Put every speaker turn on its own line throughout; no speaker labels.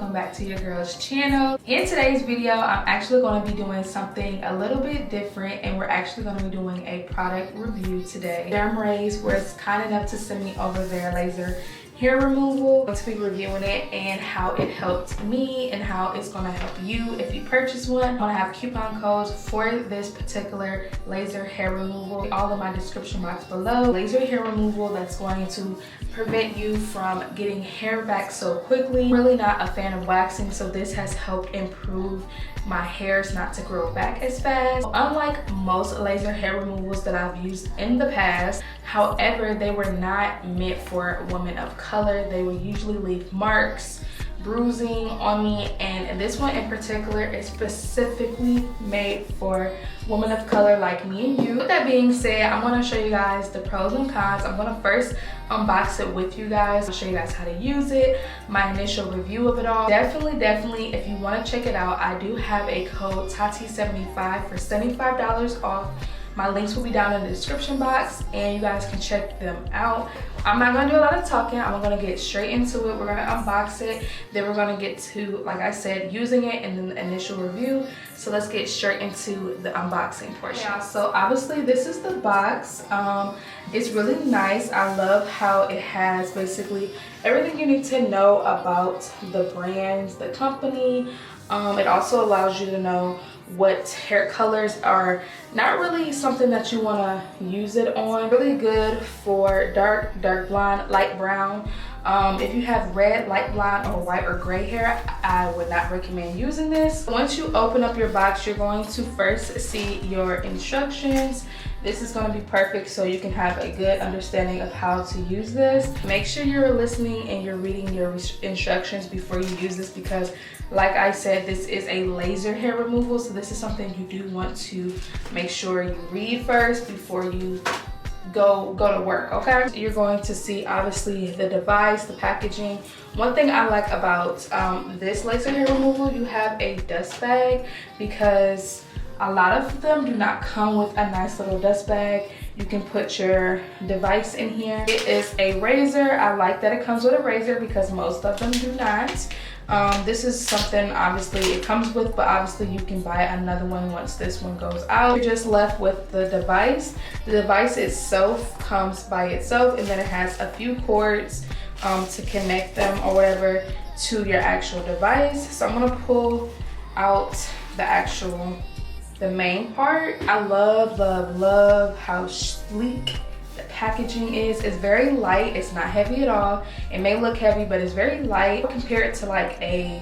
welcome back to your girl's channel. In today's video, I'm actually going to be doing something a little bit different, and we're actually going to be doing a product review today. DERMRAYS was kind enough to send me over their laser hair removal. I'm going to be reviewing it and how it helped me and how it's going to help you if you purchase one. I'm going to have coupon codes for this particular laser hair removal all in my description box below. Laser hair removal that's going to prevent you from getting hair back so quickly. I'm really not a fan of waxing, so this has helped improve my hairs not to grow back as fast. Unlike most laser hair removals that I've used in the past, however, they were not meant for women of color. They would usually leave marks, bruising on me, and this one in particular is specifically made for women of color like me and you. With that being said, I'm going to show you guys the pros and cons. I'm going to first unbox it with you guys. I'll show you guys how to use it, my initial review of it all. Definitely, if you want to check it out, I do have a code TATI75 for $75 off. My links will be down in the description box and you guys can check them out. I'm not going to do a lot of talking. I'm going to get straight into it. We're going to unbox it. Then we're going to get to, like I said, using it and then the initial review. So let's get straight into the unboxing portion. Yeah, so obviously this is the box. It's really nice. I love how it has basically everything you need to know about the brands, the company. It also allows you to know what hair colors are not really something that you want to use it on. Really good for dark blonde, light brown. If you have red, light blonde, or white or gray hair, I would not recommend using this. Once you open up your box, you're going to first see your instructions. This is going to be perfect so you can have a good understanding of how to use this. Make sure you're listening and you're reading your instructions before you use this, because like I said, this is a laser hair removal, so this is something you do want to make sure you read first before you go to work, okay? You're going to see obviously the device, the packaging. One thing I like about this laser hair removal, you have a dust bag, because a lot of them do not come with a nice little dust bag. You can put your device in here. It is a razor. I like that it comes with a razor because most of them do not. This is something obviously it comes with, but obviously you can buy another one once this one goes out. You're just left with the device. The device itself comes by itself, and then it has a few cords to connect them or whatever to your actual device. So I'm gonna pull out the main part. I love how sleek the packaging is. It's very light. It's not heavy at all. It may look heavy, but it's very light. Compare it to like a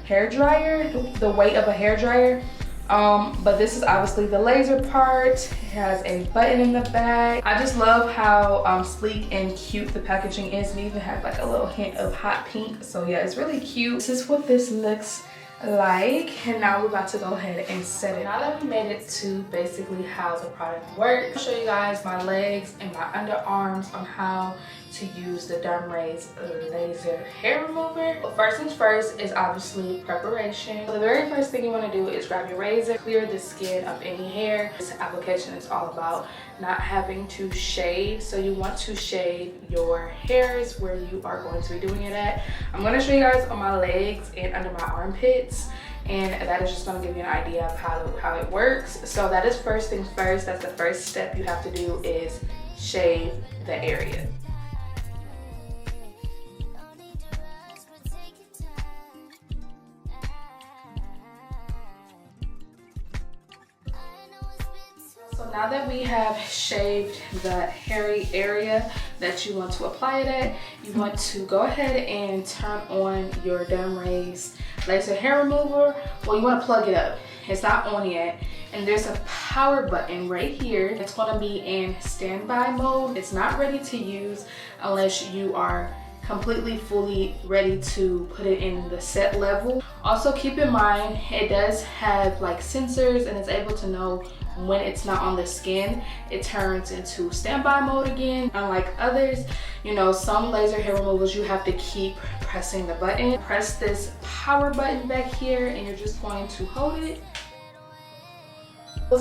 hair dryer, the weight of a hair dryer. But this is obviously the laser part. It has a button in the back. I just love how sleek and cute the packaging is. It even has like a little hint of hot pink. So yeah, it's really cute. This is what this looks like, and now we're about to go ahead and set it. Now that we made it to basically how the product works, I'll show you guys my legs and my underarms on how to use the DERMRAYS laser hair remover. But first things first is obviously preparation. So the very first thing you want to do is grab your razor, clear the skin of any hair. This application is all about not having to shave, so you want to shave your hairs where you are going to be doing it at. I'm going to show you guys on my legs and under my armpits, and that is just going to give you an idea of how it works. So that is first things first. That's the first step you have to do, is shave the area. So now that we have shaved the hairy area that you want to apply it at, you want to go ahead and turn on your DERMRAYS laser hair remover. Well, you want to plug it up. It's not on yet. And there's a power button right here. It's going to be in standby mode. It's not ready to use unless you are completely fully ready to put it in the set level. Also keep in mind, it does have like sensors, and it's able to know when it's not on the skin. It turns into standby mode again. Unlike others, you know, some laser hair removals, you have to keep pressing the button. Press this power button back here, and you're just going to hold it.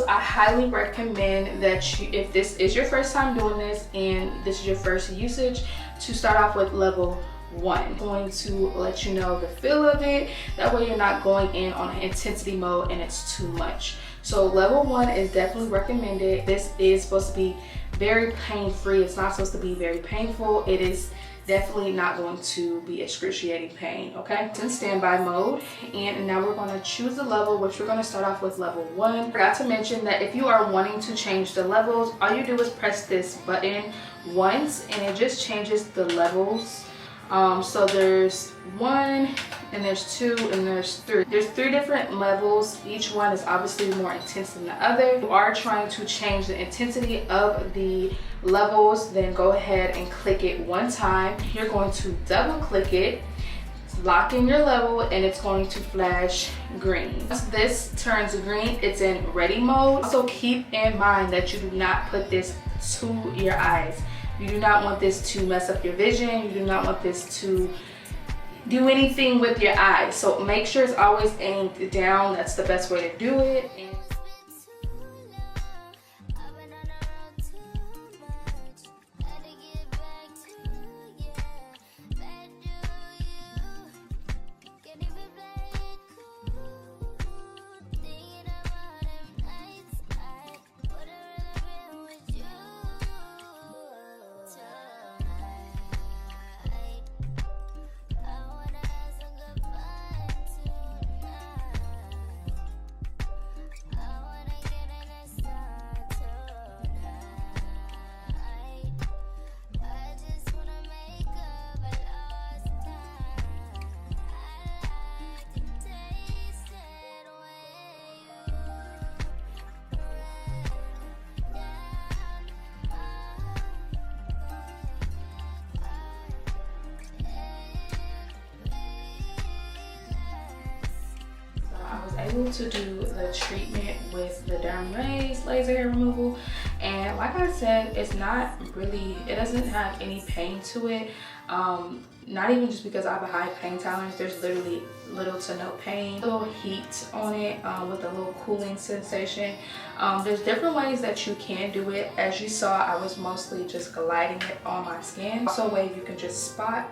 I highly recommend that you, if this is your first time doing this and this is your first usage, to start off with level 1. I'm going to let you know the feel of it. That way you're not going in on an intensity mode and it's too much. So level 1 is definitely recommended. This is supposed to be very pain-free. It's not supposed to be very painful. It is definitely not going to be excruciating pain, okay? It's in standby mode, and now we're going to choose the level, which we're going to start off with level 1. I forgot to mention that if you are wanting to change the levels, all you do is press this button once and it just changes the levels. So there's 1 and there's 2 and there's 3. There's 3 different levels. Each one is obviously more intense than the other. If you are trying to change the intensity of the levels, then go ahead and click it 1 time. You're going to double click it, lock in your level, and it's going to flash green. Once this turns green, it's in ready mode. Also keep in mind that you do not put this to your eyes. You do not want this to mess up your vision. You do not want this to do anything with your eyes. So make sure it's always aimed down. That's the best way to do it. Able to do the treatment with the DERMRAYS laser hair removal, and like I said, it's not really, it doesn't have any pain to it. Not even just because I have a high pain tolerance. There's literally little to no pain. A little heat on it with a little cooling sensation. There's different ways that you can do it. As you saw, I was mostly just gliding it on my skin. Also a way you can just spot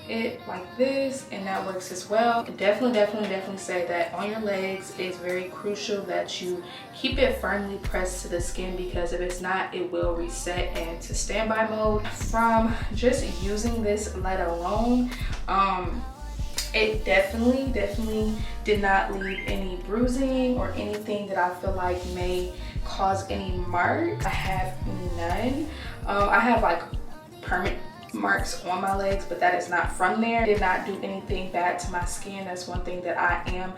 it like this, and that works as well. Definitely say that on your legs, it's very crucial that you keep it firmly pressed to the skin, because if it's not, it will reset into standby mode. From just using this light alone, it definitely did not leave any bruising or anything that I feel like may cause any marks. I have none. I have like permanent marks on my legs, but that is not from there. It did not do anything bad to my skin. That's one thing that I am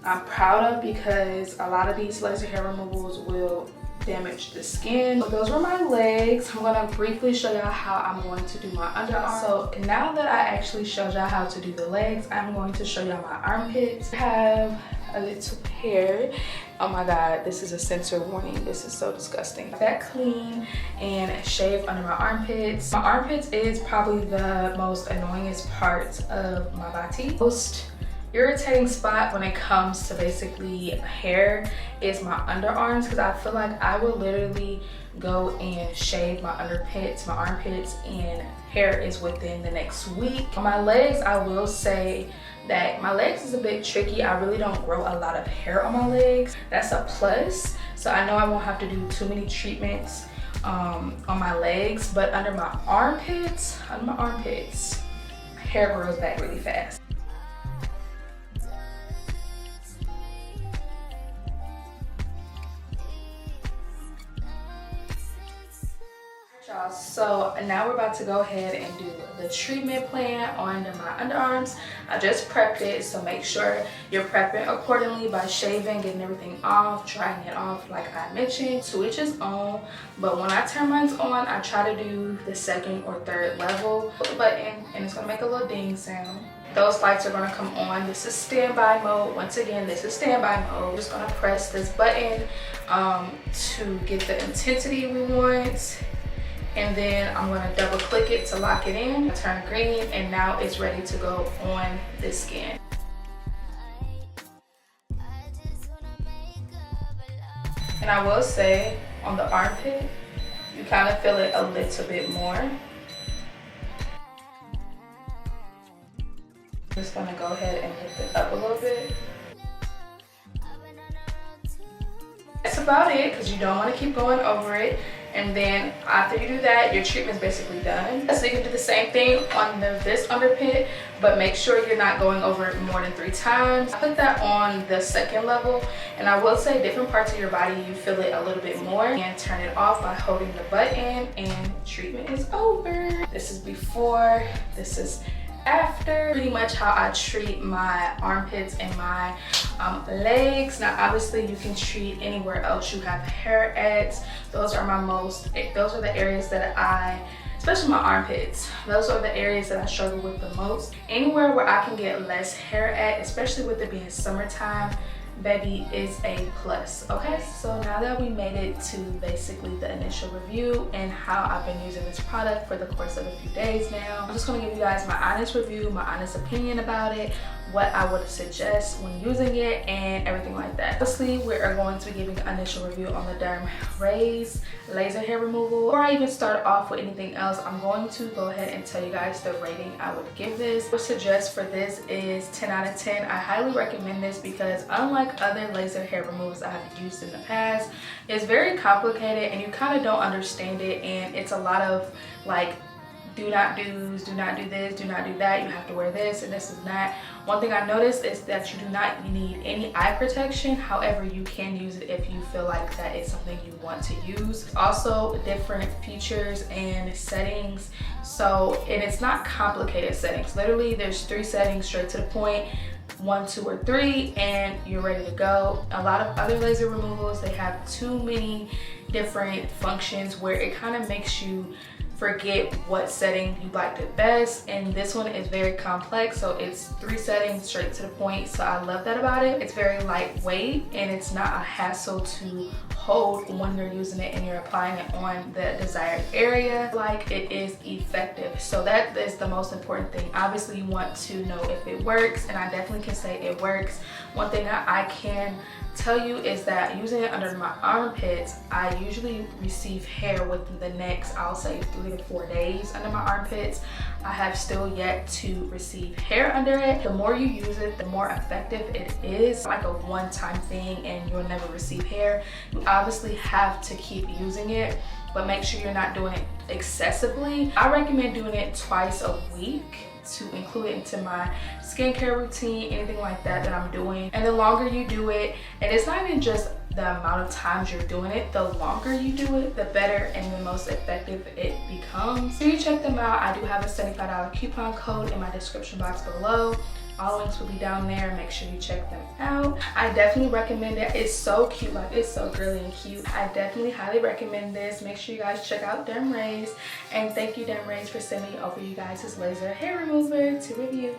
I'm proud of, because a lot of these laser hair removals will damage the skin. So those were my legs. I'm gonna briefly show y'all how I'm going to do my underarms. So now that I actually showed y'all how to do the legs, I'm going to show y'all my armpits. I have a little hair. Oh my god, this is a censor warning. This is so disgusting. That clean and shave under my armpits. My armpits is probably the most annoyingest part of my body. Most irritating spot when it comes to basically hair is my underarms, because I feel like I will literally go and shave my armpits, and hair is within the next week. On my legs, I will say that my legs is a bit tricky. I really don't grow a lot of hair on my legs. That's a plus. So I know I won't have to do too many treatments on my legs, but under my armpits, hair grows back really fast. So now we're about to go ahead and do the treatment plan under my underarms. I just prepped it, so make sure you're prepping accordingly by shaving, getting everything off, drying it off like I mentioned. Switch is on, but when I turn mine on, I try to do the second or third level. Put the button and it's gonna make a little ding sound. Those lights are gonna come on. This is standby mode. Once again, this is standby mode. I'm just gonna press this button to get the intensity we want. And then I'm gonna double click it to lock it in, turn green, and now it's ready to go on the skin. And I will say, on the armpit, you kind of feel it a little bit more. just gonna go ahead and lift it up a little bit. That's about it, because you don't want to keep going over it. And then after you do that, your treatment's basically done. So you can do the same thing on this underpit, but make sure you're not going over it more than 3 times. I put that on the second level, and I will say different parts of your body, you feel it a little bit more. And turn it off by holding the button, and treatment is over. This is before, this is after. Pretty much how I treat my armpits and my legs. Now obviously you can treat anywhere else you have hair at. Those are the areas that especially my armpits, those are the areas that I struggle with the most. Anywhere where I can get less hair at, especially with it being summertime, baby, is a plus. Okay, so now that we made it to basically the initial review and how I've been using this product for the course of a few days now, I'm just going to give you guys my honest review, my honest opinion about it, what I would suggest when using it, and everything like that. Obviously, we are going to be giving an initial review on the DERMRAYS laser hair removal. Before I even start off with anything else, I'm going to go ahead and tell you guys the rating I would give this. What I would suggest for this is 10 out of 10. I highly recommend this because unlike other laser hair removals I have used in the past, it's very complicated and you kind of don't understand it, and it's a lot of like do not do's, do not do this, do not do that, you have to wear this and this and that. One thing I noticed is that you do not need any eye protection. However, you can use it if you feel like that is something you want to use. Also, different features and settings. So, and it's not complicated settings. Literally, there's 3 settings straight to the point. 1, 2, or 3, and you're ready to go. A lot of other laser removals, they have too many different functions where it kind of makes you forget what setting you liked it best, and this one is very complex, so it's 3 settings straight to the point. So I love that about it. It's very lightweight and it's not a hassle to hold when you're using it and you're applying it on the desired area. Like, it is effective, so that is the most important thing. Obviously you want to know if it works, and I definitely can say it works. One thing that I can tell you is that using it under my armpits, I usually receive hair within the next, I'll say 3 to 4 days under my armpits. I have still yet to receive hair under it. The more you use it, the more effective it is. Like a one-time thing and you'll never receive hair. You obviously have to keep using it, but make sure you're not doing it excessively. I recommend doing it twice a week to include it into my skincare routine, anything like that I'm doing. And the longer you do it, and it's not even just the amount of times you're doing it, the longer you do it, the better and the most effective it becomes. So you check them out. I do have a $75 coupon code in my description box below. All links will be down there. Make sure you check them out. I definitely recommend it. It's so cute, like it's so girly and cute. I definitely highly recommend this. Make sure you guys check out DERMRAYS, and thank you DERMRAYS for sending over you guys this laser hair remover to review.